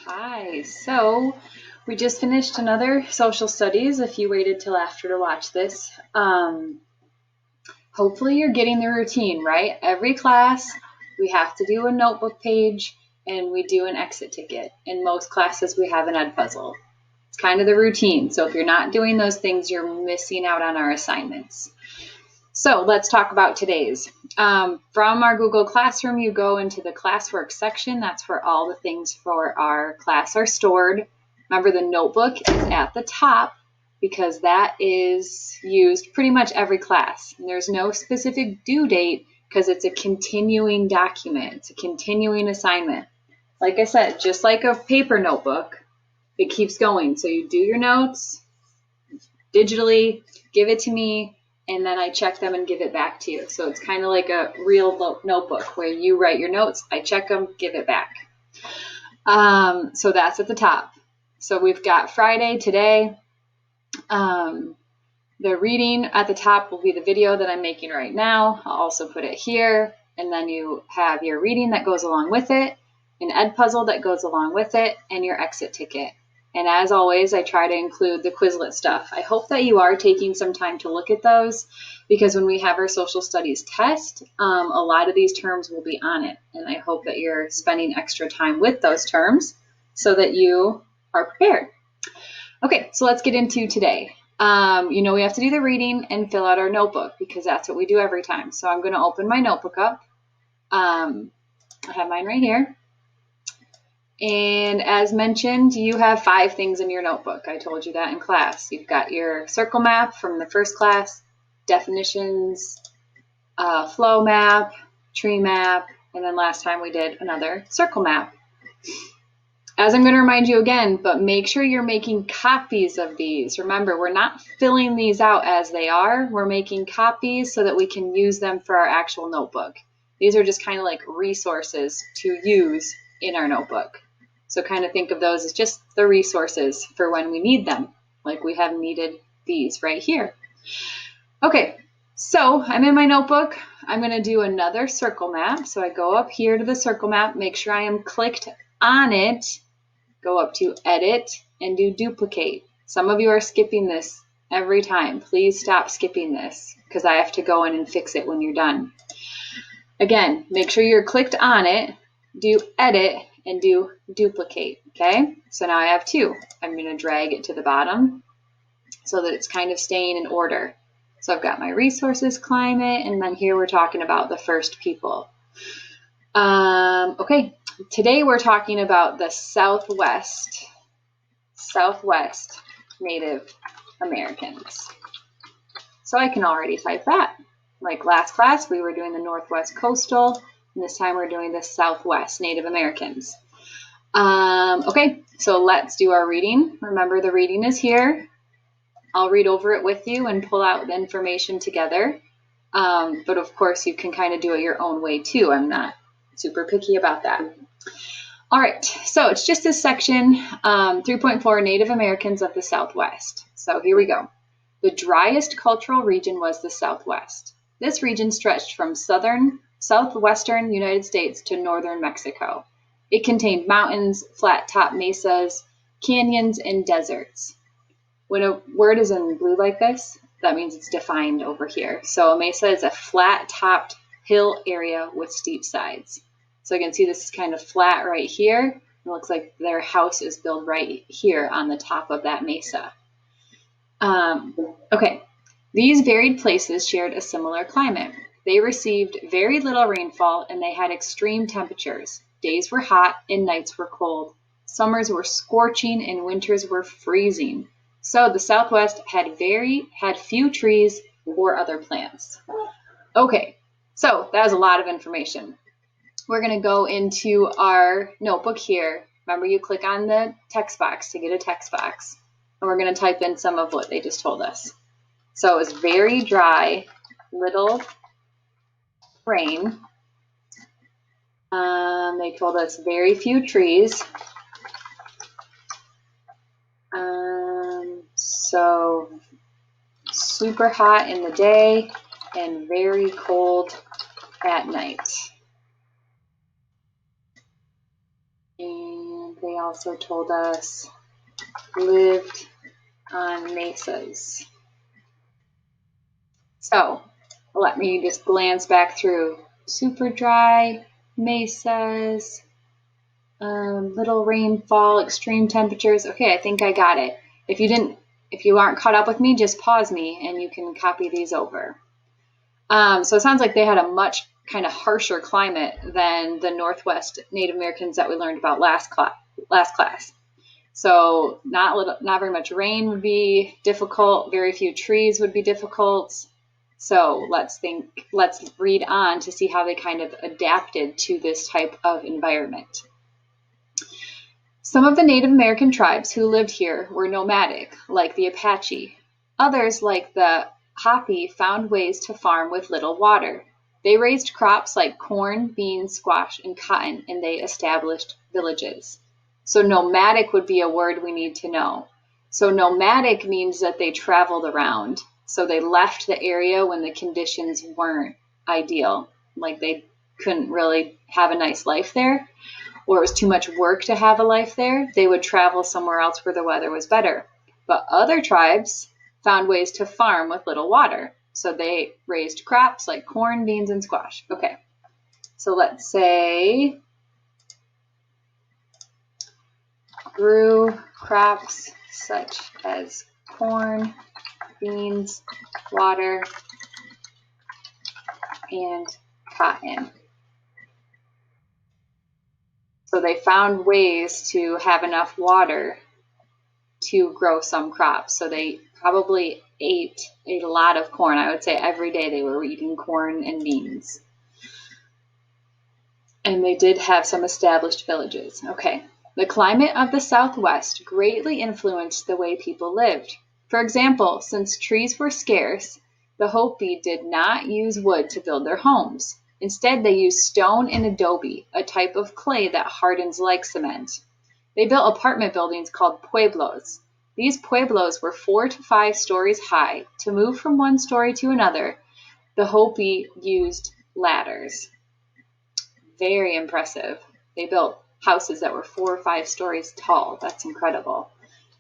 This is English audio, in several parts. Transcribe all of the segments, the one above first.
Hi, so we just finished another social studies if you waited till after to watch this. Hopefully you're getting the routine, right? Every class, we have to do a notebook page and we do an exit ticket. In most classes, we have an Edpuzzle. It's kind of the routine. So if you're not doing those things, you're missing out on our assignments. So let's talk about today's. From our Google Classroom, you go into the classwork section. That's where all the things for our class are stored. Remember, the notebook is at the top because that is used pretty much every class. And there's no specific due date because it's a continuing document. It's a continuing assignment. Like I said, just like a paper notebook, it keeps going. So you do your notes digitally, give it to me, and then I check them and give it back to you. So it's kind of like a real notebook where you write your notes, I check them, give it back. So that's at the top. So we've got Friday today. The reading at the top will be the video that I'm making right now. I'll also put it here. And then you have your reading that goes along with it, an Edpuzzle that goes along with it, and your exit ticket. And as always, I try to include the Quizlet stuff. I hope that you are taking some time to look at those because when we have our social studies test, a lot of these terms will be on it. And I hope that you're spending extra time with those terms so that you are prepared. Okay, so let's get into today. We have to do the reading and fill out our notebook because that's what we do every time. So I'm going to open my notebook up. I have mine right here. And as mentioned, you have 5 things in your notebook. I told you that in class. You've got your circle map from the first class, definitions, flow map, tree map, and then last time we did another circle map. As I'm going to remind you again, but make sure you're making copies of these. Remember, we're not filling these out as they are. We're making copies so that we can use them for our actual notebook. These are just kind of like resources to use in our notebook. So kind of think of those as just the resources for when we need them, like we have needed these right here. Okay, so I'm in my notebook. I'm going to do another circle map. So I go up here to the circle map, make sure I am clicked on it, go up to edit and do duplicate. Some of you are skipping this every time. Please stop skipping this because I have to go in and fix it when you're done. Again, make sure you're clicked on it, do edit, and do duplicate, okay? So now I have 2. I'm going to drag it to the bottom so that it's kind of staying in order. So I've got my resources, climate, and then here we're talking about the first people. Okay, today we're talking about the Southwest Native Americans. So I can already type that. Like last class, we were doing the Northwest Coastal, and this time we're doing the Southwest Native Americans. Okay, so let's do our reading. Remember, the reading is here. I'll read over it with you and pull out the information together. But of course, you can kind of do it your own way too. I'm not super picky about that. All right, so it's just this section, 3.4 Native Americans of the Southwest. So here we go. The driest cultural region was the Southwest. This region stretched from southwestern United States to northern Mexico. It contained mountains, flat-top mesas, canyons, and deserts. When a word is in blue like this, that means it's defined over here. So a mesa is a flat-topped hill area with steep sides. So you can see this is kind of flat right here. It looks like their house is built right here on the top of that mesa. Okay, these varied places shared a similar climate. They received very little rainfall and they had extreme temperatures. Days were hot and nights were cold. Summers were scorching and winters were freezing. So the Southwest had few trees or other plants. Okay, so that was a lot of information. We're going to go into our notebook here. Remember, you click on the text box to get a text box. And we're going to type in some of what they just told us. So it was very dry, little rain. They told us very few trees. So super hot in the day and very cold at night. And they also told us lived on mesas. So let me just glance back through. Super dry, mesas, little rainfall, extreme temperatures. Okay, I think I got it. If you aren't caught up with me, just pause me and you can copy these over. So it sounds like they had a much kind of harsher climate than the Northwest Native Americans that we learned about last class. So not very much rain would be difficult. Very few trees would be difficult. So let's read on to see how they kind of adapted to this type of environment. Some of the Native American tribes who lived here were nomadic, like the Apache. Others, like the Hopi, found ways to farm with little water. They raised crops like corn, beans, squash, and cotton, and they established villages. So nomadic would be a word we need to know. So nomadic means that they traveled around. So they left the area when the conditions weren't ideal, like they couldn't really have a nice life there, or it was too much work to have a life there. They would travel somewhere else where the weather was better. But other tribes found ways to farm with little water. So they raised crops like corn, beans, and squash. Okay, so let's say grew crops such as corn, beans, water, and cotton. So they found ways to have enough water to grow some crops. So they probably ate a lot of corn. I would say every day they were eating corn and beans. And they did have some established villages. Okay. The climate of the Southwest greatly influenced the way people lived. For example, since trees were scarce, the Hopi did not use wood to build their homes. Instead, they used stone and adobe, a type of clay that hardens like cement. They built apartment buildings called pueblos. These pueblos were 4 to 5 stories high. To move from one story to another, the Hopi used ladders. Very impressive. They built houses that were 4 or 5 stories tall. That's incredible.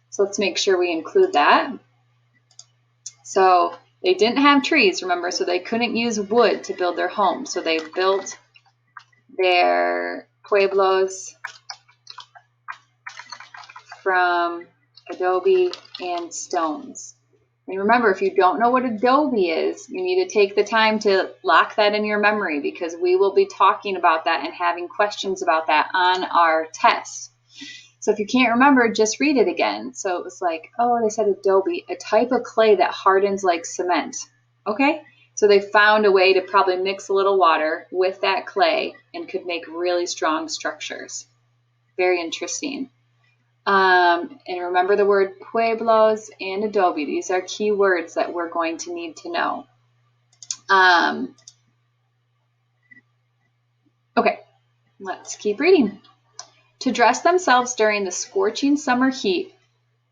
So let's make sure we include that. So they didn't have trees, remember, so they couldn't use wood to build their homes. So they built their pueblos from adobe and stones. And remember, if you don't know what adobe is, you need to take the time to lock that in your memory because we will be talking about that and having questions about that on our test. So if you can't remember, just read it again. So it was like, oh, they said adobe, a type of clay that hardens like cement. Okay? So they found a way to probably mix a little water with that clay and could make really strong structures. Very interesting. And remember the word pueblos and adobe. These are key words that we're going to need to know. Okay, let's keep reading. To dress themselves during the scorching summer heat,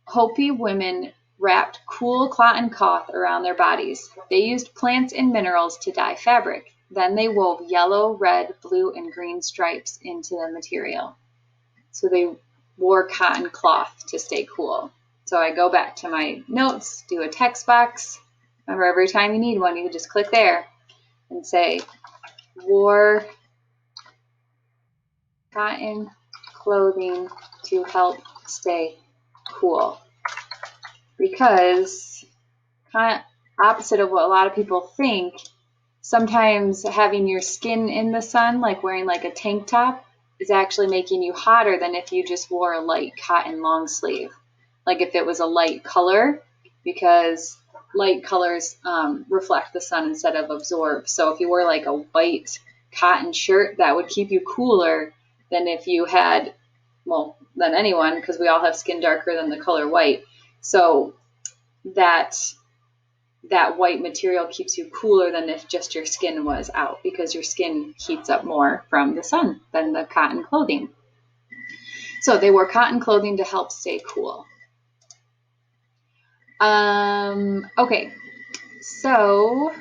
Hopi women wrapped cool cotton cloth around their bodies. They used plants and minerals to dye fabric. Then they wove yellow, red, blue, and green stripes into the material. So they wore cotton cloth to stay cool. So I go back to my notes, do a text box. Remember, every time you need one, you can just click there and say, wore cotton clothing to help stay cool. Because, kind of opposite of what a lot of people think, sometimes having your skin in the sun, like wearing like a tank top, is actually making you hotter than if you just wore a light cotton long sleeve. Like if it was a light color, because light colors reflect the sun instead of absorb. So if you wore like a white cotton shirt, that would keep you cooler than if you had, well, than anyone, because we all have skin darker than the color white. So that white material keeps you cooler than if just your skin was out, because your skin heats up more from the sun than the cotton clothing. So they wore cotton clothing to help stay cool. Okay, so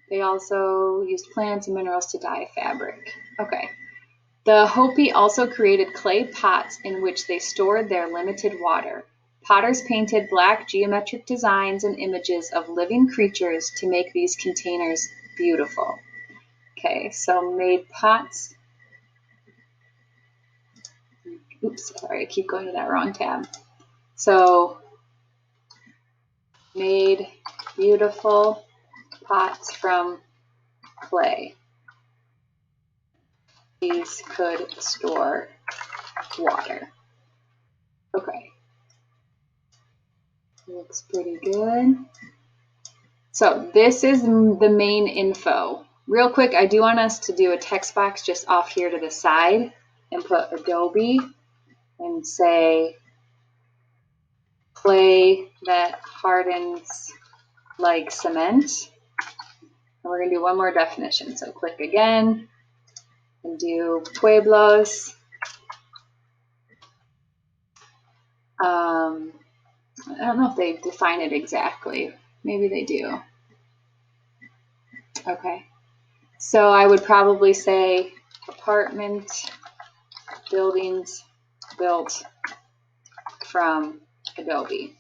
they also used plants and minerals to dye fabric. Okay, The Hopi also created clay pots in which they stored their limited water. Potters painted black geometric designs and images of living creatures to make these containers beautiful. Okay, so made pots. Oops, sorry, I keep going to that wrong tab. So made beautiful pots from clay. These could store water. Okay. Looks pretty good. So this is the main info. Real quick, I do want us to do a text box just off here to the side and put Adobe and say clay that hardens like cement. And we're going to do one more definition. So click again and do pueblos. I don't know if they define it exactly. Maybe they do. Okay. So I would probably say apartment buildings built from Adobe.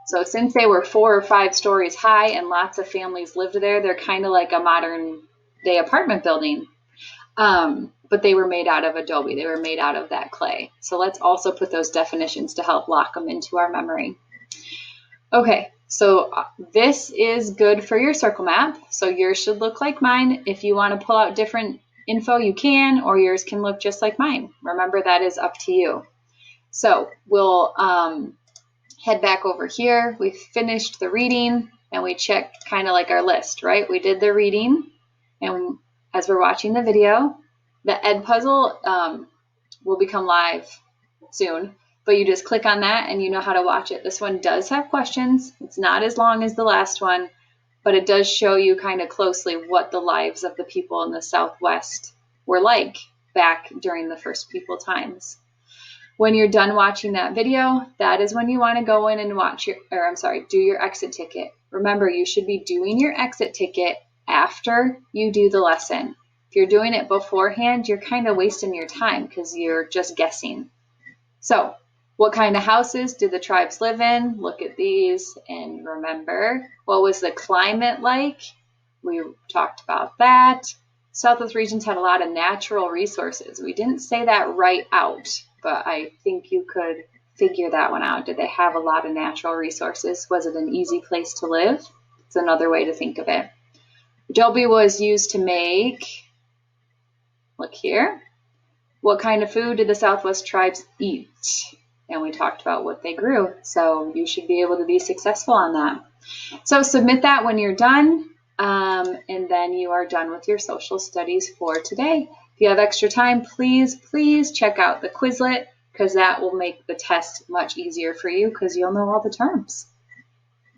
So since they were 4 or 5 stories high and lots of families lived there, they're kind of like a modern day apartment building. But they were made out of Adobe. They were made out of that clay. So let's also put those definitions to help lock them into our memory. Okay, so this is good for your circle map. So yours should look like mine. If you want to pull out different info, you can, or yours can look just like mine. Remember, that is up to you. So we'll head back over here. We finished the reading and we checked kind of like our list, right? We did the reading, and as we're watching the video, the Edpuzzle will become live soon, but you just click on that and you know how to watch it. This one does have questions. It's not as long as the last one, but it does show you kind of closely what the lives of the people in the Southwest were like back during the first people times. When you're done watching that video, that is when you want to go in and do your exit ticket. Remember, you should be doing your exit ticket after you do the lesson. If you're doing it beforehand, you're kind of wasting your time because you're just guessing. So, what kind of houses did the tribes live in? Look at these and remember, what was the climate like? We talked about that. Southwest regions had a lot of natural resources. We didn't say that right out, but I think you could figure that one out. Did they have a lot of natural resources? Was it an easy place to live? It's another way to think of it. Adobe was used to make, look here, what kind of food did the Southwest tribes eat? And we talked about what they grew. So you should be able to be successful on that. So submit that when you're done, and then you are done with your social studies for today. If you have extra time, please check out the Quizlet, because that will make the test much easier for you because you'll know all the terms.